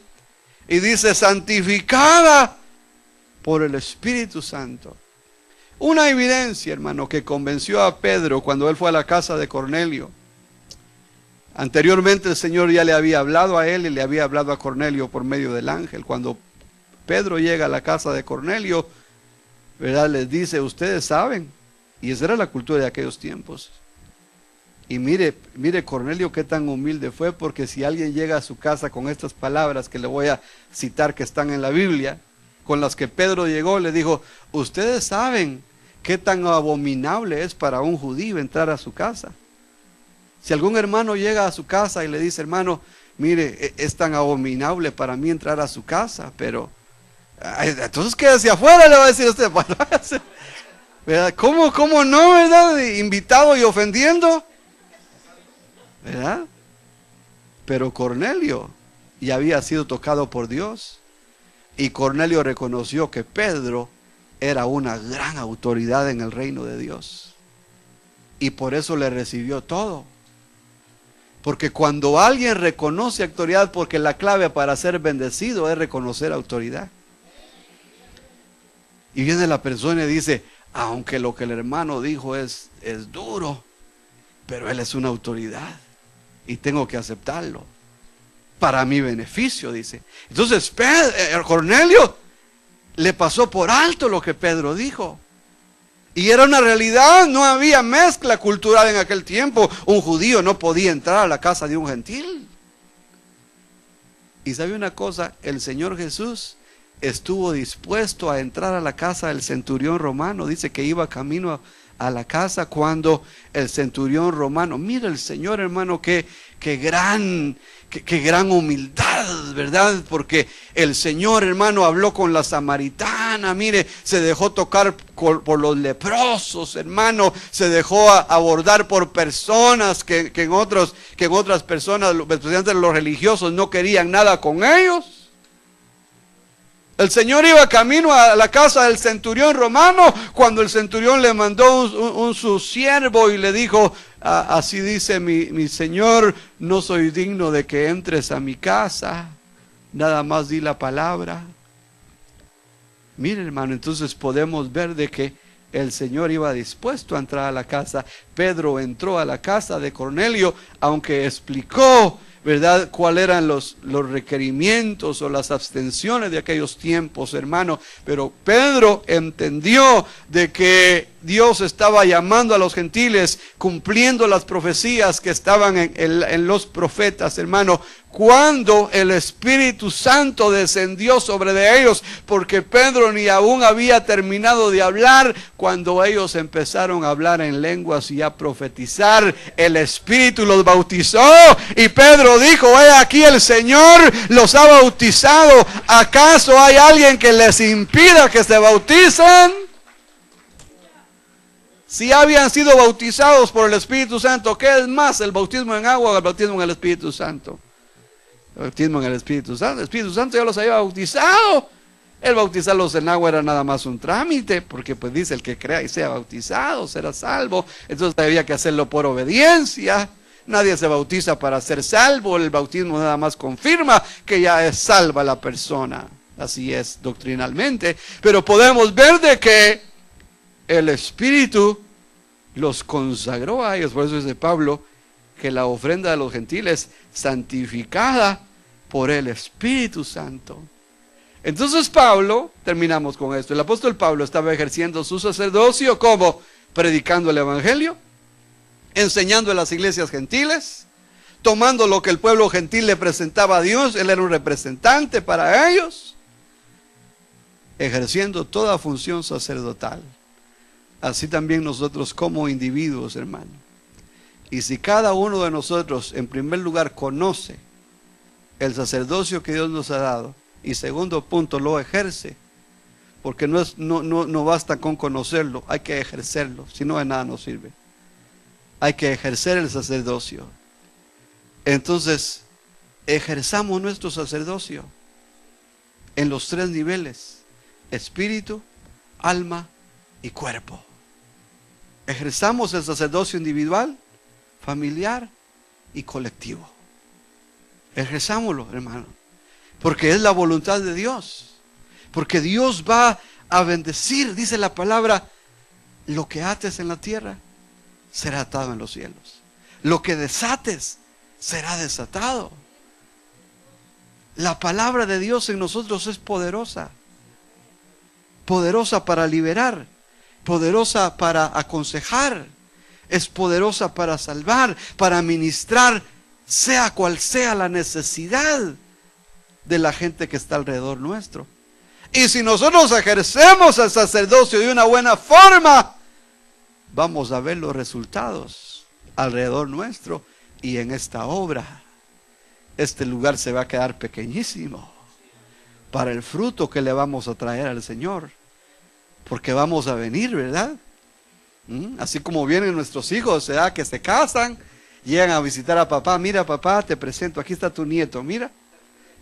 y dice, santificada por el Espíritu Santo. Una evidencia, hermano, que convenció a Pedro cuando él fue a la casa de Cornelio. Anteriormente el Señor ya le había hablado a él y le había hablado a Cornelio por medio del ángel. Cuando Pedro llega a la casa de Cornelio, ¿verdad? Les dice, ustedes saben, y esa era la cultura de aquellos tiempos. Y mire Cornelio qué tan humilde fue, porque si alguien llega a su casa con estas palabras que le voy a citar que están en la Biblia, con las que Pedro llegó, le dijo, ustedes saben qué tan abominable es para un judío entrar a su casa. Si algún hermano llega a su casa y le dice, hermano, mire, es tan abominable para mí entrar a su casa, pero entonces quédese afuera, le va a decir usted, ¿verdad? ¿Cómo no, verdad? Invitado y ofendiendo, ¿verdad? Pero Cornelio ya había sido tocado por Dios, y Cornelio reconoció que Pedro era una gran autoridad en el reino de Dios, y por eso le recibió todo. Porque cuando alguien reconoce autoridad, porque la clave para ser bendecido es reconocer autoridad. Y viene la persona y dice, aunque lo que el hermano dijo es duro, pero él es una autoridad y tengo que aceptarlo para mi beneficio, dice. Entonces Cornelio le pasó por alto lo que Pedro dijo. Y era una realidad, no había mezcla cultural en aquel tiempo. Un judío no podía entrar a la casa de un gentil. Y sabe una cosa, el Señor Jesús estuvo dispuesto a entrar a la casa del centurión romano. Dice que iba camino a la casa cuando el centurión romano, mira el Señor, hermano, qué gran humildad, ¿verdad? Porque el Señor, hermano, habló con la samaritana, mire, se dejó tocar por los leprosos, hermano, se dejó abordar por personas que en otras personas, especialmente los religiosos, no querían nada con ellos. El Señor iba camino a la casa del centurión romano cuando el centurión le mandó su siervo y le dijo, así dice mi Señor, no soy digno de que entres a mi casa, nada más di la palabra. Mire, hermano, entonces podemos ver de que el Señor iba dispuesto a entrar a la casa. Pedro entró a la casa de Cornelio, aunque explicó, ¿verdad?, cuáles eran los requerimientos o las abstenciones de aquellos tiempos, hermano. Pero Pedro entendió de que Dios estaba llamando a los gentiles, cumpliendo las profecías que estaban en los profetas, hermano, cuando el Espíritu Santo descendió sobre de ellos, porque Pedro ni aún había terminado de hablar, cuando ellos empezaron a hablar en lenguas y a profetizar, el Espíritu los bautizó, y Pedro dijo: he aquí el Señor los ha bautizado, ¿acaso hay alguien que les impida que se bauticen? Si habían sido bautizados por el Espíritu Santo, ¿qué es más, el bautismo en agua o el bautismo en el Espíritu Santo? El bautismo en el Espíritu Santo. El Espíritu Santo ya los había bautizado. El bautizarlos en agua era nada más un trámite, porque pues dice: el que crea y sea bautizado será salvo. Entonces había que hacerlo por obediencia. Nadie se bautiza para ser salvo. El bautismo nada más confirma que ya es salva la persona. Así es doctrinalmente. Pero podemos ver de que el Espíritu los consagró a ellos. Por eso dice Pablo que la ofrenda de los gentiles santificada por el Espíritu Santo. Entonces Pablo, terminamos con esto, el apóstol Pablo estaba ejerciendo su sacerdocio como predicando el evangelio, enseñando en las iglesias gentiles, tomando lo que el pueblo gentil le presentaba a Dios. Él era un representante para ellos, ejerciendo toda función sacerdotal. Así también nosotros como individuos, hermano. Y si cada uno de nosotros, en primer lugar, conoce el sacerdocio que Dios nos ha dado, y segundo punto, lo ejerce, porque no basta con conocerlo, hay que ejercerlo, si no de nada nos sirve. Hay que ejercer el sacerdocio. Entonces, ejerzamos nuestro sacerdocio en los 3 niveles: espíritu, alma y cuerpo. Ejerzamos el sacerdocio individual, familiar y colectivo. Ejerzámoslo, hermano, porque es la voluntad de Dios, porque Dios va a bendecir. Dice la palabra: lo que ates en la tierra será atado en los cielos, lo que desates será desatado. La palabra de Dios en nosotros es poderosa, poderosa para liberar, poderosa para aconsejar, es poderosa para salvar, para ministrar, sea cual sea la necesidad de la gente que está alrededor nuestro. Y si nosotros ejercemos el sacerdocio de una buena forma, vamos a ver los resultados alrededor nuestro. Y en esta obra, este lugar se va a quedar pequeñísimo para el fruto que le vamos a traer al Señor, porque vamos a venir, ¿verdad? Así como vienen nuestros hijos, ¿verdad?, que se casan, llegan a visitar a papá. Mira, papá, te presento, aquí está tu nieto, mira.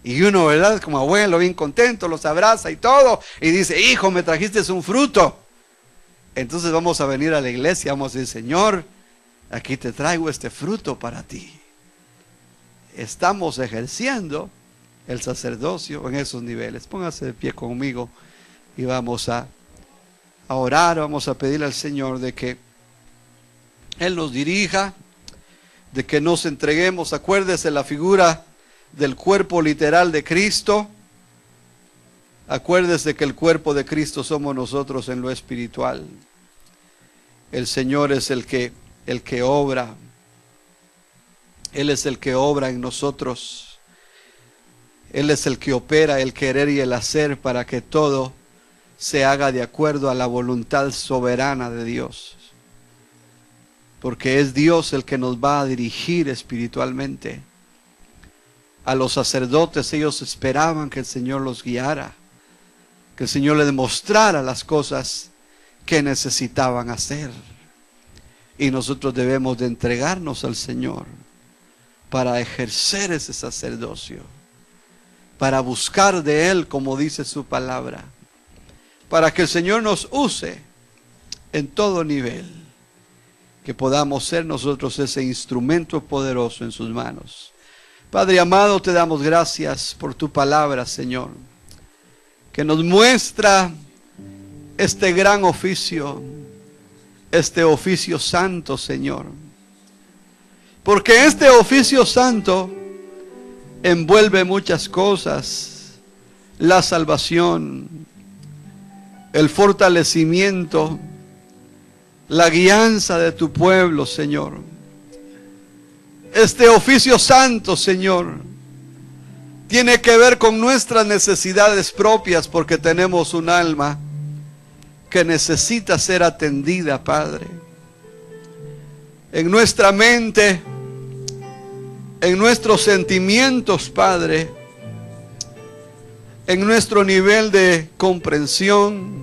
Y uno, ¿verdad?, como abuelo, bien contento, los abraza y todo, y dice: hijo, me trajiste un fruto. Entonces vamos a venir a la iglesia, vamos a decir: Señor, aquí te traigo este fruto para ti. Estamos ejerciendo el sacerdocio en esos niveles. Póngase de pie conmigo y vamos a orar, vamos a pedirle al Señor de que Él nos dirija, de que nos entreguemos. Acuérdese la figura del cuerpo literal de Cristo. Acuérdese que el cuerpo de Cristo somos nosotros en lo espiritual. El Señor es el que obra. Él es el que obra en nosotros. Él es el que opera el querer y el hacer para que todo se haga de acuerdo a la voluntad soberana de Dios. Porque es Dios el que nos va a dirigir espiritualmente. A los sacerdotes, ellos esperaban que el Señor los guiara, que el Señor les demostrara las cosas que necesitaban hacer. Y nosotros debemos de entregarnos al Señor para ejercer ese sacerdocio, para buscar de Él, como dice su palabra, para que el Señor nos use en todo nivel, que podamos ser nosotros ese instrumento poderoso en sus manos. Padre amado, te damos gracias por tu palabra, Señor, que nos muestra este gran oficio, este oficio santo, Señor. Porque este oficio santo envuelve muchas cosas: la salvación, el fortalecimiento, la guianza de tu pueblo, Señor. Este oficio santo, Señor, tiene que ver con nuestras necesidades propias, porque tenemos un alma que necesita ser atendida, Padre. En nuestra mente, en nuestros sentimientos, Padre, en nuestro nivel de comprensión,